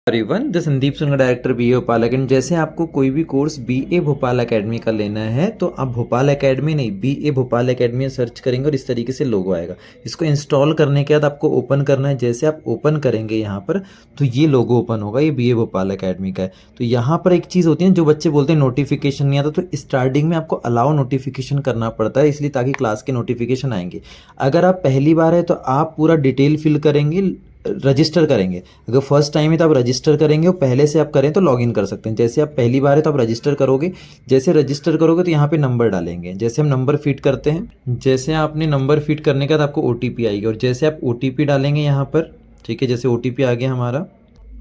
Everyone, the Sandeep सुनकर director BA Bhopal academy. जैसे आपको कोई भी कोर्स बीए भोपाल एकेडमी का लेना है तो आप भोपाल एकेडमी नहीं बीए भोपाल एकेडमी सर्च करेंगे और इस तरीके से लोगो आएगा। इसको इंस्टॉल करने के बाद आपको ओपन करना है। जैसे आप ओपन करेंगे यहाँ पर तो ये लोगो ओपन होगा, ये बीए भोपाल एकेडमी का है। तो यहाँ पर एक चीज़ होती है, जो बच्चे बोलते हैं नोटिफिकेशन नहीं आता, तो स्टार्टिंग में आपको अलाउ नोटिफिकेशन करना पड़ता है, इसलिए ताकि क्लास के नोटिफिकेशन आएंगे। अगर आप पहली बार है तो आप पूरा डिटेल फिल करेंगे, रजिस्टर करेंगे। अगर फर्स्ट टाइम है तो आप रजिस्टर करेंगे और पहले से आप करें तो लॉगिन कर सकते हैं। जैसे आप पहली बार है तो आप रजिस्टर करोगे। जैसे रजिस्टर करोगे तो यहाँ पे नंबर डालेंगे। जैसे हम नंबर फिट करते हैं, जैसे आपने नंबर फिट करने के बाद आपको OTP आएगी और जैसे आप OTP डालेंगे यहाँ पर, ठीक है, जैसे OTP आ गया हमारा,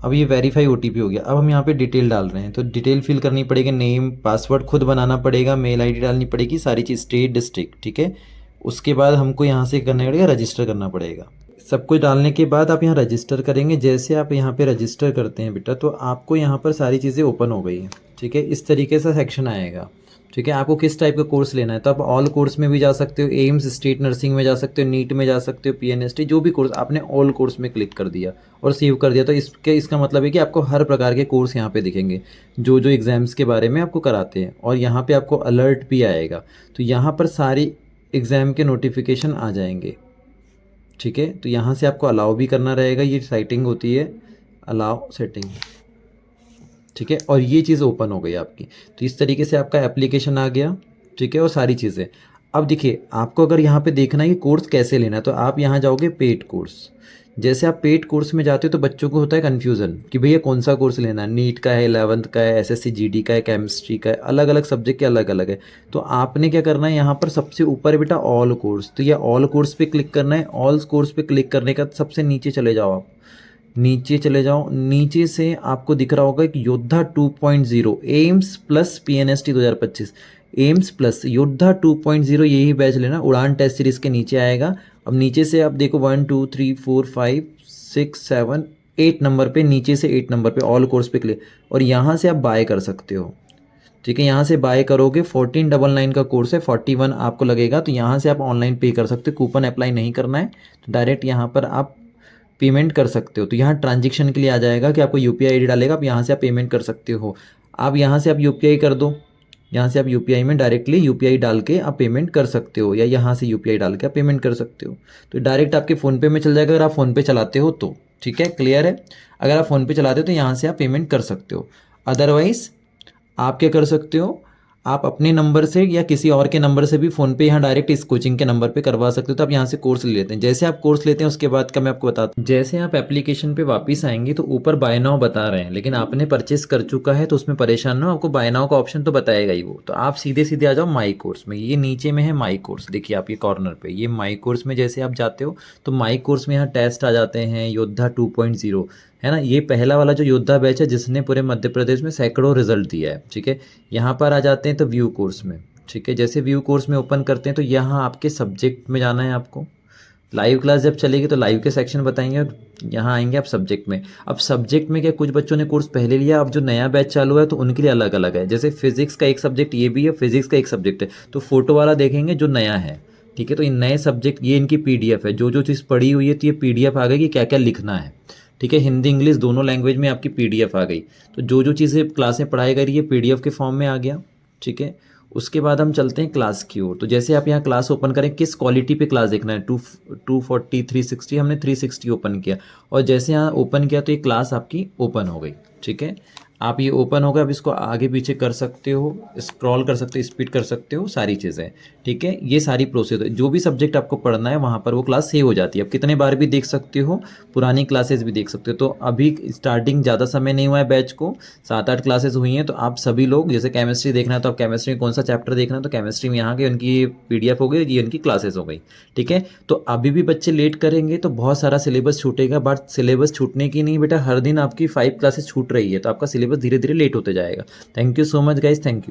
अब ये वेरीफाई OTP हो गया। अब हम यहाँ पे डिटेल डाल रहे हैं तो डिटेल फिल करनी पड़ेगी, नेम पासवर्ड खुद बनाना पड़ेगा, मेल ID डालनी पड़ेगी, सारी चीज़, स्टेट डिस्ट्रिक्ट, ठीक है। उसके बाद हमको यहाँ से करना पड़ेगा, रजिस्टर करना पड़ेगा। सब कुछ डालने के बाद आप यहाँ रजिस्टर करेंगे। जैसे आप यहाँ पे रजिस्टर करते हैं बेटा तो आपको यहाँ पर सारी चीज़ें ओपन हो गई हैं, ठीक है। इस तरीके से सेक्शन आएगा, ठीक है। आपको किस टाइप का कोर्स लेना है तो आप ऑल कोर्स में भी जा सकते हो, एम्स स्टेट नर्सिंग में जा सकते हो, नीट में जा सकते हो, PNST, जो भी कोर्स आपने ऑल कोर्स में क्लिक कर दिया और सेव कर दिया तो इसका मतलब है कि आपको हर प्रकार के कोर्स यहाँ पे दिखेंगे जो जो एग्ज़ाम्स के बारे में आपको कराते हैं। और यहाँ पे आपको अलर्ट भी आएगा, तो यहाँ पर सारी एग्ज़ाम के नोटिफिकेशन आ जाएंगे, ठीक है। तो यहाँ से आपको अलाउ भी करना रहेगा, ये सेटिंग होती है अलाउ सेटिंग, ठीक है। और ये चीज़ ओपन हो गई आपकी। तो इस तरीके से आपका एप्लीकेशन आ गया, ठीक है, और सारी चीज़ें। अब देखिए, आपको अगर यहाँ पे देखना है कि कोर्स कैसे लेना है तो आप यहाँ जाओगे पेड कोर्स। जैसे आप पेड कोर्स में जाते हो तो बच्चों को होता है कन्फ्यूज़न कि भैया कौन सा कोर्स लेना है, नीट का है, 11th का है, SSC GD का है, केमिस्ट्री का है, अलग अलग सब्जेक्ट के अलग अलग है। तो आपने क्या करना है, यहाँ पर सबसे ऊपर है बेटा ऑल कोर्स, तो ये ऑल कोर्स पे क्लिक करना है। ऑल कोर्स पे क्लिक करने का सबसे नीचे चले जाओ, आप नीचे चले जाओ। नीचे से आपको दिख रहा होगा कि योद्धा 2.0 AIIMS plus PNST 2025, AIIMS plus योद्धा 2.0, यही बैच लेना। उड़ान टेस्ट सीरीज़ के नीचे आएगा। अब नीचे से आप देखो 1 2 3 4 5 6 7 8 नंबर पे, नीचे से 8 नंबर पे ऑल कोर्स पे क्लिक, और यहाँ से आप बाय कर सकते हो, ठीक है। यहाँ से बाय करोगे, 1499 का कोर्स है, 41 आपको लगेगा, तो यहाँ से आप ऑनलाइन पे कर सकते हो। कूपन अप्लाई नहीं करना है, तो डायरेक्ट यहाँ पर आप पेमेंट कर सकते हो। तो यहाँ ट्रांजेक्शन के लिए आ जाएगा कि आपको UPI ID डालेगा, आप यहाँ से आप पेमेंट कर सकते हो। आप यहाँ से आप UPI कर दो, यहाँ से आप UPI में डायरेक्टली UPI डाल के आप पेमेंट कर सकते हो, या यहाँ से UPI डाल के आप पेमेंट कर सकते हो। तो डायरेक्ट आपके फ़ोनपे में चल जाएगा अगर आप फ़ोनपे चलाते हो तो, ठीक है, क्लियर है। अगर आप फ़ोनपे चलाते हो तो यहाँ से आप पेमेंट कर सकते हो। अदरवाइज़ आप क्या कर सकते हो, आप अपने नंबर से या किसी और के नंबर से भी फ़ोनपे यहाँ डायरेक्ट इस कोचिंग के नंबर पे करवा सकते हो। तो आप यहाँ से कोर्स ले लेते हैं। जैसे आप कोर्स लेते हैं उसके बाद का मैं आपको बताता हूँ। जैसे आप एप्लीकेशन पे वापस आएंगे तो ऊपर बाय नाउ बता रहे हैं, लेकिन आपने परचेस कर चुका है तो उसमें परेशान ना हो, आपको बाय नाउ का ऑप्शन तो बताएगा ही वो। तो आप सीधे सीधे आ जाओ माई कोर्स में। ये नीचे में है माई कोर्स, देखिए आप ये कॉर्नर पे, ये माई कोर्स में जैसे आप जाते हो तो माई कोर्स में यहाँ टेस्ट आ जाते हैं, योद्धा 2.0 है ना। ये पहला वाला जो योद्धा बैच है जिसने पूरे मध्य प्रदेश में सैकड़ों रिजल्ट दिया है, ठीक है। यहाँ पर आ जाते हैं तो व्यू कोर्स में, ठीक है। जैसे व्यू कोर्स में ओपन करते हैं तो यहाँ आपके सब्जेक्ट में जाना है आपको। लाइव क्लास जब चलेगी तो लाइव के सेक्शन बताएंगे और यहाँ आएंगे आप सब्जेक्ट में। अब सब्जेक्ट में क्या, कुछ बच्चों ने कोर्स पहले लिया, अब जो नया बैच चालू है तो उनके लिए अलग अलग है। जैसे फिजिक्स का एक सब्जेक्ट ये भी है, फिजिक्स का एक सब्जेक्ट है, तो फोटो वाला देखेंगे जो नया है, ठीक है। तो इन नए सब्जेक्ट, ये इनकी PDF है, जो जो चीज़ पढ़ी हुई है तो ये PDF आ गई कि क्या क्या लिखना है, ठीक है। हिंदी इंग्लिश दोनों लैंग्वेज में आपकी PDF आ गई। तो जो जो चीज़ें क्लासें पढ़ाई गई है PDF के फॉर्म में आ गया, ठीक है। उसके बाद हम चलते हैं क्लास की ओर। तो जैसे आप यहाँ क्लास ओपन करें, किस क्वालिटी पे क्लास देखना है, 240 360, हमने 360 ओपन किया, और जैसे यहाँ ओपन किया तो ये क्लास आपकी ओपन हो गई, ठीक है। आप ये ओपन हो गया, अब इसको आगे पीछे कर सकते हो, स्क्रॉल कर सकते हो, स्पीड कर सकते हो, सारी चीज़ें, ठीक है। ये सारी प्रोसेस, जो भी सब्जेक्ट आपको पढ़ना है वहाँ पर वो क्लास सेव हो जाती है। अब कितने बार भी देख सकते हो, पुरानी क्लासेस भी देख सकते हो। तो अभी स्टार्टिंग ज़्यादा समय नहीं हुआ है बैच को, 7-8 क्लासेस हुई हैं। तो आप सभी लोग, जैसे केमिस्ट्री देखना है तो आप केमिस्ट्री में कौन सा चैप्टर देखना है तो केमिस्ट्री में यहाँ के उनकी PDF हो गई, ये उनकी क्लासेस हो गई, ठीक है। तो अभी भी बच्चे लेट करेंगे तो बहुत सारा सिलेबस छूटेगा, बट सिलेबस छूटने की नहीं बेटा, हर दिन आपकी 5 क्लासेस छूट रही है तो आपका सिलेबस धीरे धीरे लेट होते जाएगा। Thank you so much guys, thank you.